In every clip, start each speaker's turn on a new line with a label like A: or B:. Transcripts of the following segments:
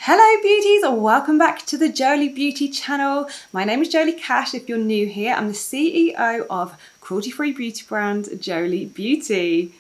A: Hello beauties, and welcome back to the Jolie Beauty channel. My name is Jolie Cash. If you're new here, I'm the CEO of cruelty-free beauty brand Jolie Beauty.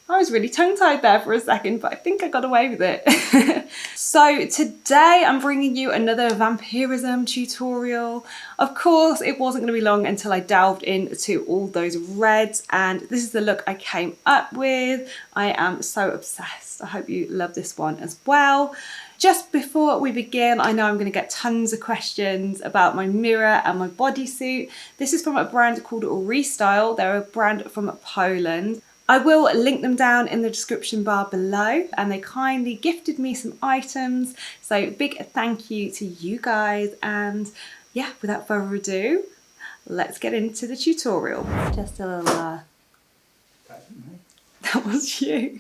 A: I was really tongue-tied there for a second, but I think I got away with it. So today I'm bringing you another vampirism tutorial. Of course, it wasn't going to be long until I delved into all those reds, and this is the look I came up with. I am so obsessed. I hope you love this one as well. Just before we begin, I know I'm going to get tons of questions about my mirror and my bodysuit. This is from a brand called Restyle. They're a brand from Poland. I will link them down in the description bar below, and they kindly gifted me some items. So big thank you to you guys, and yeah, without further ado, let's get into the tutorial. Just a little, that was you.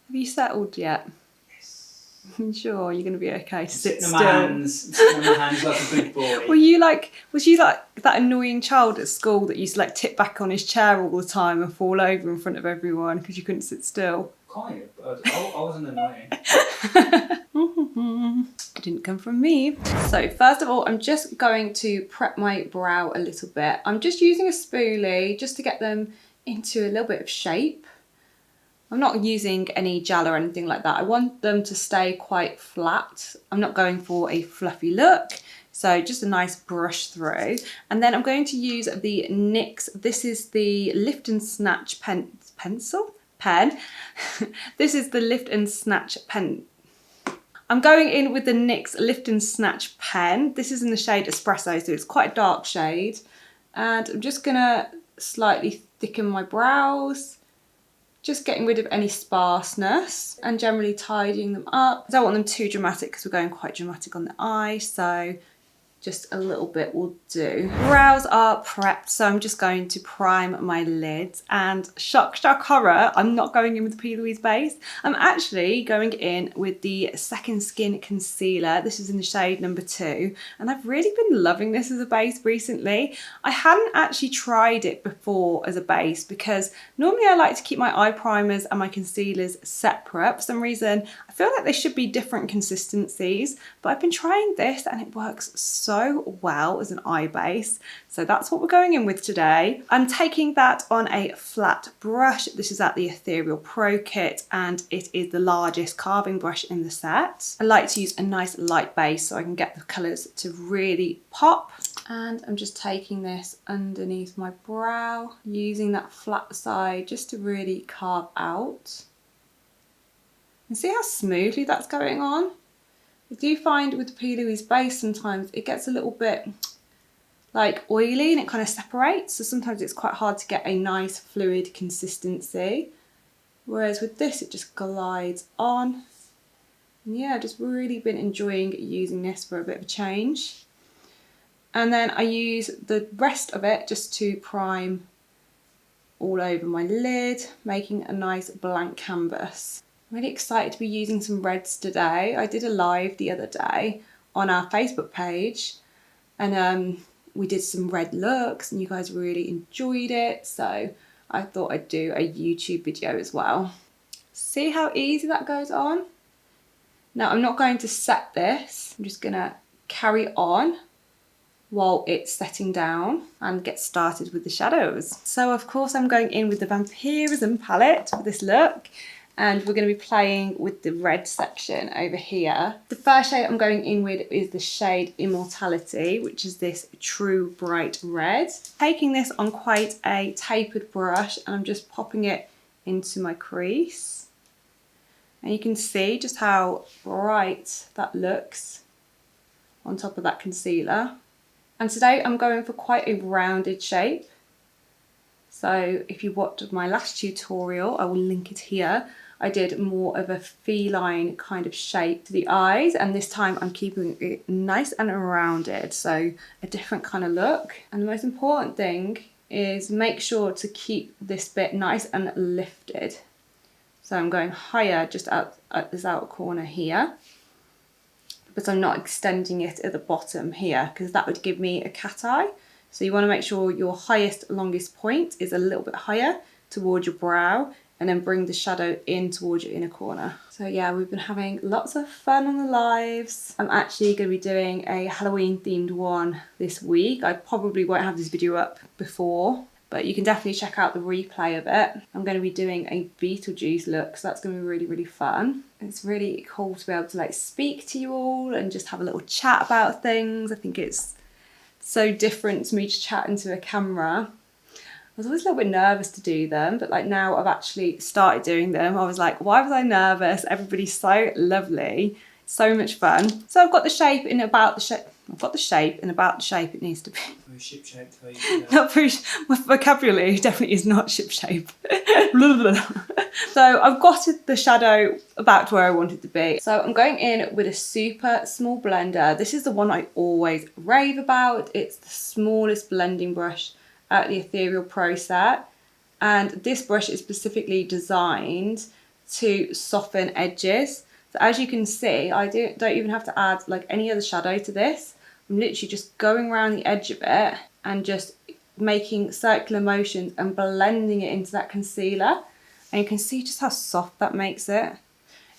A: Have you settled yet? Sure, you're going to be okay. Sit still.
B: I'm sitting on my hands like a big boy.
A: Was you like that annoying child at school that used to like tip back on his chair all the time and fall over in front of everyone because you couldn't sit still?
B: Kind of, but I wasn't annoying.
A: It didn't come from me. So first of all, I'm just going to prep my brow a little bit. I'm just using a spoolie just to get them into a little bit of shape. I'm not using any gel or anything like that. I want them to stay quite flat. I'm not going for a fluffy look. So just a nice brush through. And then I'm going to use the NYX. This is the Lift and Snatch pen. This is the Lift and Snatch pen. I'm going in with the NYX Lift and Snatch pen. This is in the shade Espresso, so it's quite a dark shade. And I'm just gonna slightly thicken my brows. Just getting rid of any sparseness and generally tidying them up. I don't want them too dramatic because we're going quite dramatic on the eye, so just a little bit will do. Brows are prepped, so I'm just going to prime my lids, and shock horror, I'm not going in with the P. Louise base. I'm actually going in with the Second Skin concealer. This is in the shade number 2, and I've really been loving this as a base recently. I hadn't actually tried it before as a base because normally I like to keep my eye primers and my concealers separate. For some reason, I feel like they should be different consistencies, but I've been trying this and it works so well as an eye base. So that's what we're going in with today. I'm taking that on a flat brush. This is at the Ethereal Pro Kit, and it is the largest carving brush in the set. I like to use a nice light base so I can get the colours to really pop. And I'm just taking this underneath my brow, using that flat side just to really carve out. And see how smoothly that's going on? I do find with the P. Louise base sometimes it gets a little bit like oily and it kind of separates, so sometimes it's quite hard to get a nice fluid consistency, whereas with this it just glides on. And yeah, I've just really been enjoying using this for a bit of a change. And then I use the rest of it just to prime all over my lid, making a nice blank canvas. I'm really excited to be using some reds today. I did a live the other day on our Facebook page, and we did some red looks and you guys really enjoyed it, so I thought I'd do a YouTube video as well. See how easy that goes on? Now I'm not going to set this, I'm just gonna carry on while it's setting down and get started with the shadows. So of course I'm going in with the Vampyrism Palette for this look, and we're going to be playing with the red section over here. The first shade I'm going in with is the shade Immortality, which is this true bright red. Taking this on quite a tapered brush, and I'm just popping it into my crease. And you can see just how bright that looks on top of that concealer. And today I'm going for quite a rounded shape. So if you watched my last tutorial, I will link it here. I did more of a feline kind of shape to the eyes, and this time I'm keeping it nice and rounded, so a different kind of look. And the most important thing is make sure to keep this bit nice and lifted. So I'm going higher just at this outer corner here, but I'm not extending it at the bottom here because that would give me a cat eye. So you want to make sure your highest, longest point is a little bit higher towards your brow, and then bring the shadow in towards your inner corner. So yeah, we've been having lots of fun on the lives. I'm actually going to be doing a Halloween themed one this week. I probably won't have this video up before, but you can definitely check out the replay of it. I'm going to be doing a Beetlejuice look, so that's going to be really, really fun. It's really cool to be able to like speak to you all and just have a little chat about things. I think it's so different to me just chatting to a camera. I was always a little bit nervous to do them, but like now I've actually started doing them. I was like, why was I nervous? Everybody's so lovely, so much fun. So I've got the shape in about the shape. I've got the shape in about the shape it needs to be.
B: Very ship shaped.
A: Not very. My vocabulary definitely is not ship shape. So I've got the shadow about to where I want it to be. So I'm going in with a super small blender. This is the one I always rave about. It's the smallest blending brush at the Ethereal Pro set, and this brush is specifically designed to soften edges. So as you can see, I don't even have to add like any other shadow to this. I'm literally just going around the edge of it and just making circular motions and blending it into that concealer, and you can see just how soft that makes it.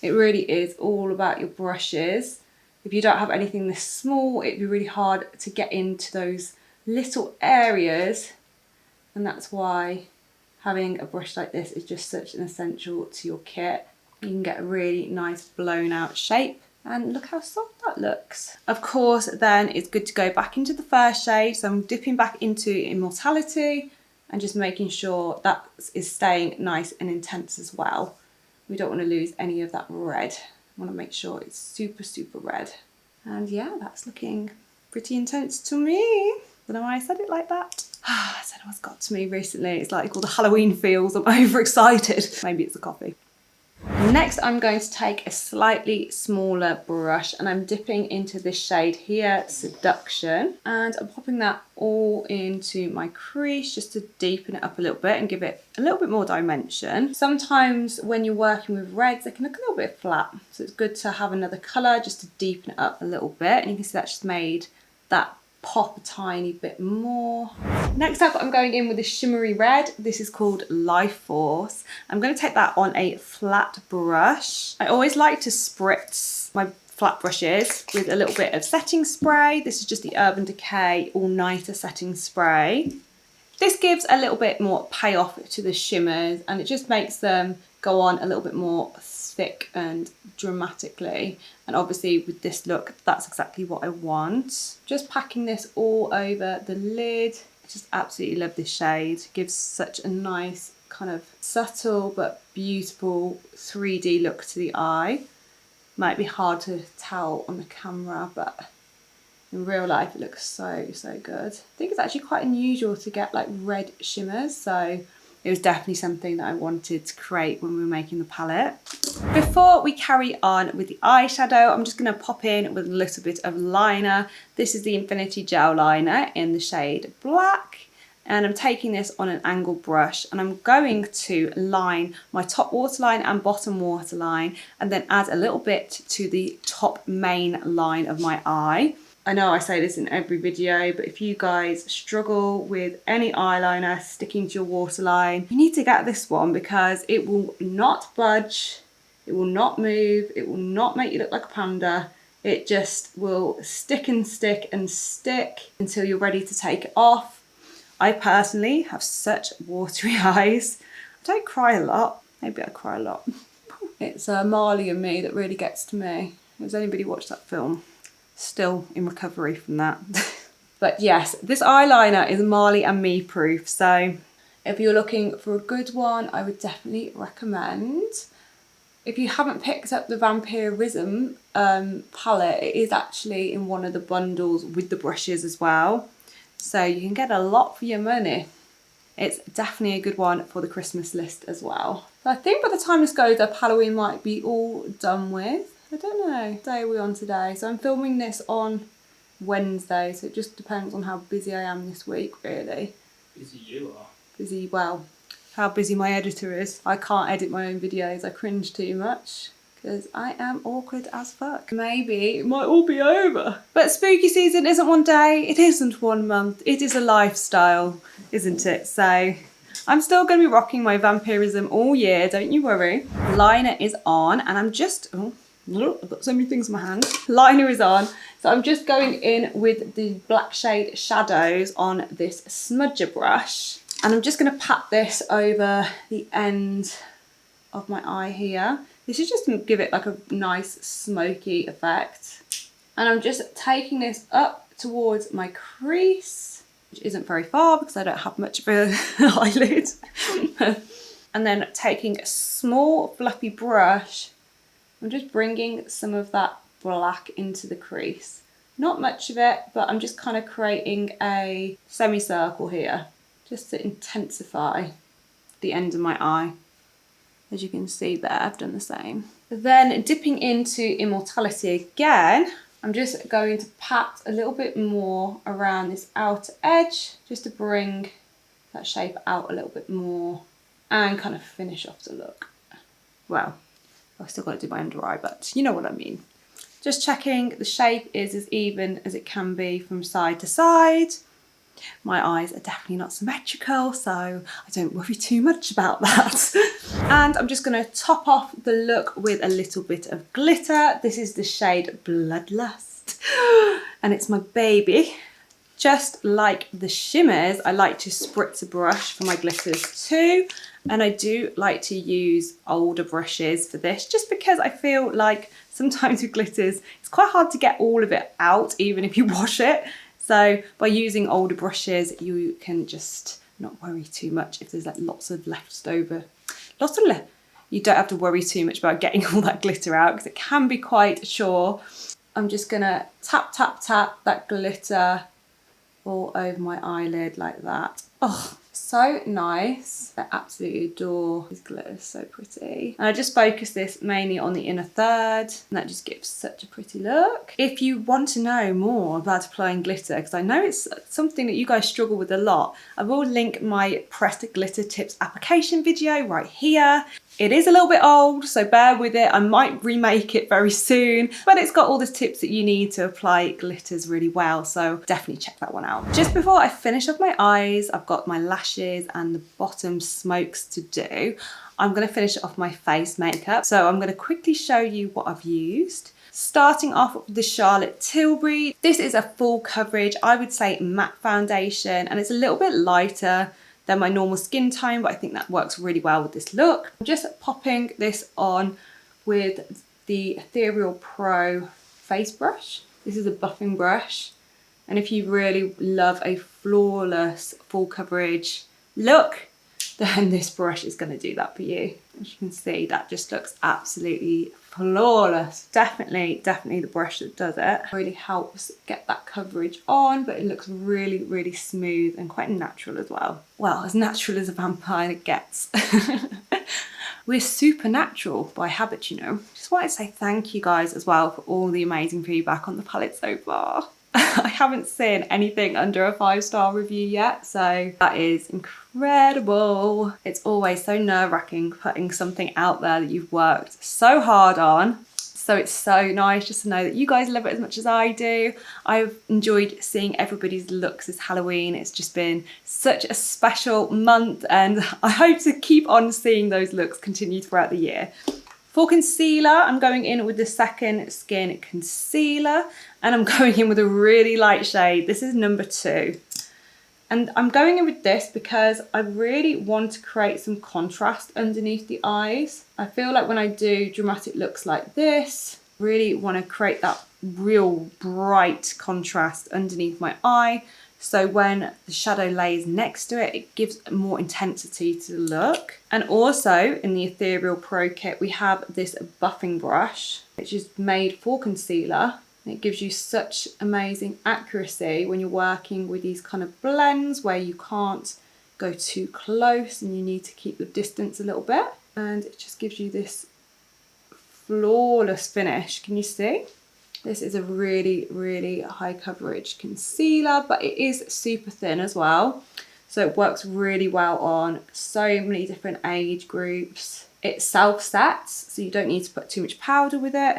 A: It really is all about your brushes. If you don't have anything this small, it'd be really hard to get into those little areas, and that's why having a brush like this is just such an essential to your kit. You can get a really nice blown out shape, and look how soft that looks. Of course, then it's good to go back into the first shade, so I'm dipping back into Immortality and just making sure that is staying nice and intense as well. We don't want to lose any of that red. I want to make sure it's super, super red. And yeah, that's looking pretty intense to me. I don't know why I said it like that. I don't know what's got to me recently. It's like all the Halloween feels. I'm overexcited. Maybe it's the coffee. Next, I'm going to take a slightly smaller brush and I'm dipping into this shade here, Seduction. And I'm popping that all into my crease just to deepen it up a little bit and give it a little bit more dimension. Sometimes when you're working with reds, they can look a little bit flat. So it's good to have another colour just to deepen it up a little bit. And you can see that just made that pop a tiny bit more. Next up, I'm going in with a shimmery red. This is called Life Force. I'm going to take that on a flat brush. I always like to spritz my flat brushes with a little bit of setting spray. This is just the Urban Decay All Nighter setting spray. This gives a little bit more payoff to the shimmers, and it just makes them go on a little bit more thick and dramatically. And obviously with this look, that's exactly what I want. Just packing this all over the lid. I just absolutely love this shade. It gives such a nice kind of subtle but beautiful 3D look to the eye. Might be hard to tell on the camera, but in real life it looks so, so good. I think it's actually quite unusual to get like red shimmers, so it was definitely something that I wanted to create when we were making the palette. Before we carry on with the eyeshadow, I'm just going to pop in with a little bit of liner. This is the Infinity Gel Liner in the shade Black. And I'm taking this on an angled brush and I'm going to line my top waterline and bottom waterline and then add a little bit to the top main line of my eye. I know I say this in every video, but if you guys struggle with any eyeliner sticking to your waterline, you need to get this one because it will not budge, it will not move, it will not make you look like a panda. It just will stick and stick and stick until you're ready to take it off. I personally have such watery eyes. I don't cry a lot. Maybe I cry a lot. It's Marley and Me that really gets to me. Has anybody watched that film? Still in recovery from that. But yes, this eyeliner is Marley and Me proof. So if you're looking for a good one, I would definitely recommend. If you haven't picked up the Vampyrism palette, it is actually in one of the bundles with the brushes as well. So you can get a lot for your money. It's definitely a good one for the Christmas list as well. So I think by the time this goes up, Halloween might be all done with. I don't know, what day are we on today? So I'm filming this on Wednesday, so it just depends on how busy I am this week, really.
B: Busy you are.
A: Busy, well, how busy my editor is. I can't edit my own videos, I cringe too much. Because I am awkward as fuck. Maybe it might all be over. But spooky season isn't one day, it isn't 1 month, it is a lifestyle, isn't it? So I'm still going to be rocking my Vampyrism all year, don't you worry. Liner is on, and I'm just, oh, I've got so many things in my hand. Liner is on, so I'm just going in with the black shade shadows on this smudger brush. And I'm just going to pat this over the end of my eye here. This is just to give it like a nice smoky effect. And I'm just taking this up towards my crease, which isn't very far because I don't have much of an eyelid. And then taking a small fluffy brush, I'm just bringing some of that black into the crease. Not much of it, but I'm just kind of creating a semicircle here, just to intensify the end of my eye. As you can see there, I've done the same. Then dipping into Immortality again, I'm just going to pat a little bit more around this outer edge, just to bring that shape out a little bit more and kind of finish off the look. Well, I've still got to do my under eye, but you know what I mean. Just checking the shape is as even as it can be from side to side. My eyes are definitely not symmetrical, so I don't worry too much about that. And I'm just going to top off the look with a little bit of glitter. This is the shade Bloodlust, and it's my baby. Just like the shimmers, I like to spritz a brush for my glitters too. And I do like to use older brushes for this, just because I feel like sometimes with glitters, it's quite hard to get all of it out, even if you wash it. So by using older brushes, you can just not worry too much if there's like lots of leftover. You don't have to worry too much about getting all that glitter out because it can be quite sure. I'm just gonna tap, tap, tap that glitter all over my eyelid like that. Oh, so nice. I absolutely adore these glitters, so pretty. And I just focus this mainly on the inner third, and that just gives such a pretty look. If you want to know more about applying glitter, because I know it's something that you guys struggle with a lot, I will link my pressed glitter tips application video right here. It is a little bit old, so bear with it. I might remake it very soon, but it's got all the tips that you need to apply glitters really well, so definitely check that one out. Just before I finish off my eyes, I've got my lashes and the bottom smokes to do. I'm going to finish off my face makeup, so I'm going to quickly show you what I've used. Starting off with the Charlotte Tilbury. This is a full coverage, I would say matte foundation, and it's a little bit lighter than my normal skin tone, but I think that works really well with this look. I'm just popping this on with the Ethereal Pro face brush. This is a buffing brush, and if you really love a flawless full coverage look, then this brush is going to do that for you. As you can see, that just looks absolutely flawless. Definitely the brush that does it. Really helps get that coverage on, but it looks really, really smooth and quite natural as well. Well, as natural as a vampire gets. We're supernatural by habit, you know. Just wanted to say thank you guys as well for all the amazing feedback on the palette so far. I haven't seen anything under a 5-star review yet, so that is incredible. It's always so nerve-wracking putting something out there that you've worked so hard on. So it's so nice just to know that you guys love it as much as I do. I've enjoyed seeing everybody's looks this Halloween. It's just been such a special month, and I hope to keep on seeing those looks continue throughout the year. For concealer, I'm going in with the Second Skin Concealer, and I'm going in with a really light shade. This is number 2. And I'm going in with this because I really want to create some contrast underneath the eyes. I feel like when I do dramatic looks like this, really want to create that real bright contrast underneath my eye. So when the shadow lays next to it, it gives more intensity to the look. And also in the Ethereal Pro kit, we have this buffing brush, which is made for concealer. And it gives you such amazing accuracy when you're working with these kind of blends where you can't go too close and you need to keep your distance a little bit. And it just gives you this flawless finish. Can you see? This is a really, really high coverage concealer, but it is super thin as well. So it works really well on so many different age groups. It self-sets, so you don't need to put too much powder with it.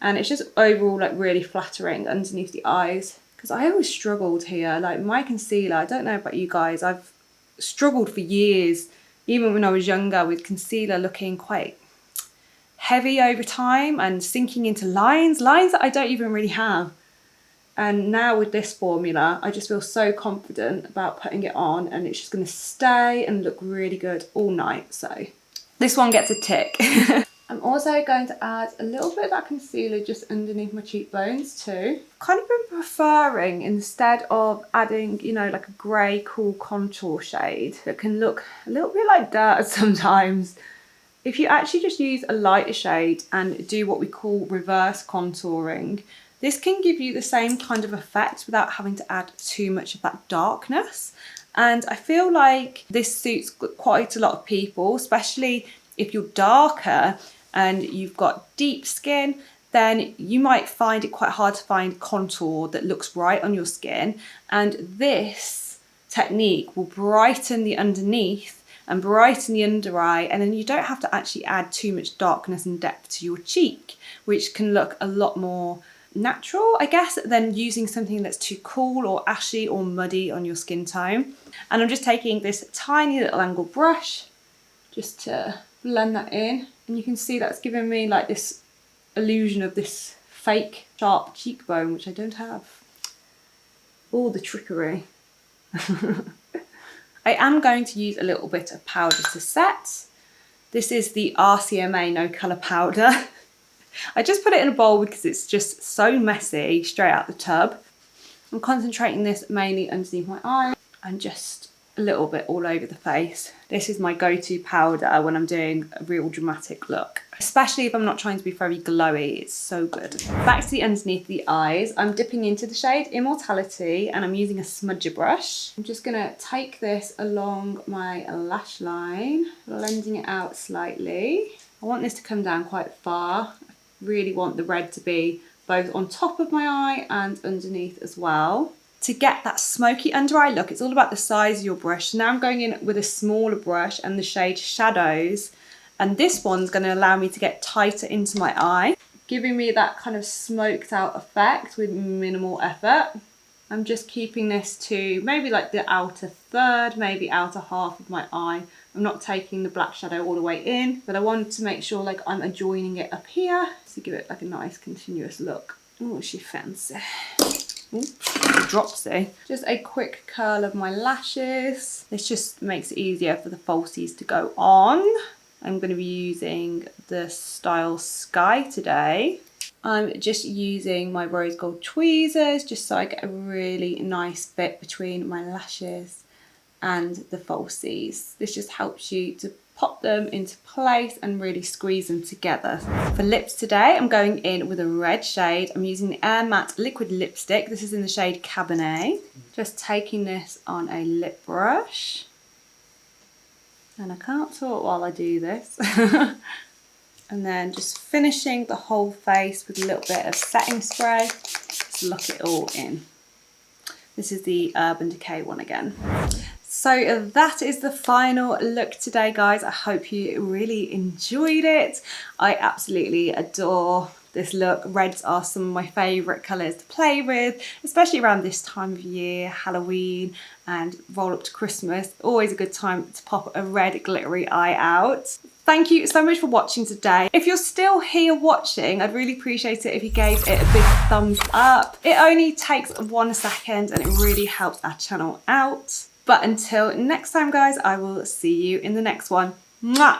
A: And it's just overall like really flattering underneath the eyes. Because I always struggled here, like my concealer, I don't know about you guys, I've struggled for years, even when I was younger, with concealer looking quite heavy over time and sinking into lines that I don't even really have. And now with this formula, I just feel so confident about putting it on, and it's just going to stay and look really good all night. So this one gets a tick. I'm also going to add a little bit of that concealer just underneath my cheekbones too. Kind of been preferring, instead of adding, you know, like a grey cool contour shade that can look a little bit like dirt sometimes, if you actually just use a lighter shade and do what we call reverse contouring, this can give you the same kind of effect without having to add too much of that darkness. And I feel like this suits quite a lot of people, especially if you're darker and you've got deep skin, then you might find it quite hard to find contour that looks right on your skin. And this technique will brighten the underneath and brighten the under eye, and then you don't have to actually add too much darkness and depth to your cheek, which can look a lot more natural, I guess, than using something that's too cool or ashy or muddy on your skin tone. And I'm just taking this tiny little angled brush just to blend that in, and you can see that's giving me like this illusion of this fake sharp cheekbone, which I don't have. All the trickery. I am going to use a little bit of powder to set. This is the RCMA No Colour Powder. I just put it in a bowl because it's just so messy straight out the tub. I'm concentrating this mainly underneath my eye and just a little bit all over the face. This is my go-to powder when I'm doing a real dramatic look, especially if I'm not trying to be very glowy. It's so good. Back to the underneath the eyes, I'm dipping into the shade Immortality and I'm using a smudger brush. I'm just gonna take this along my lash line, blending it out slightly. I want this to come down quite far. I really want the red to be both on top of my eye and underneath as well. To get that smoky under eye look, it's all about the size of your brush. So now I'm going in with a smaller brush and the shade Shadows, and this one's going to allow me to get tighter into my eye, giving me that kind of smoked out effect with minimal effort. I'm just keeping this to maybe like the outer third, maybe outer half of my eye. I'm not taking the black shadow all the way in, but I wanted to make sure like I'm adjoining it up here to give it like a nice continuous look. Oh, she fancy. Dropsy. Just a quick curl of my lashes. This just makes it easier for the falsies to go on. I'm going to be using the style Sky today. I'm just using my rose gold tweezers just so I get a really nice fit between my lashes and the falsies. This just helps you to pop them into place and really squeeze them together. For lips today, I'm going in with a red shade. I'm using the Air Matte Liquid Lipstick. This is in the shade Cabernet. Just taking this on a lip brush. And I can't talk while I do this. And then just finishing the whole face with a little bit of setting spray to lock it all in. This is the Urban Decay one again. So that is the final look today, guys. I hope you really enjoyed it. I absolutely adore this look. Reds are some of my favourite colours to play with, especially around this time of year, Halloween and roll up to Christmas. Always a good time to pop a red glittery eye out. Thank you so much for watching today. If you're still here watching, I'd really appreciate it if you gave it a big thumbs up. It only takes 1 second and it really helps our channel out. But until next time, guys, I will see you in the next one. Mwah!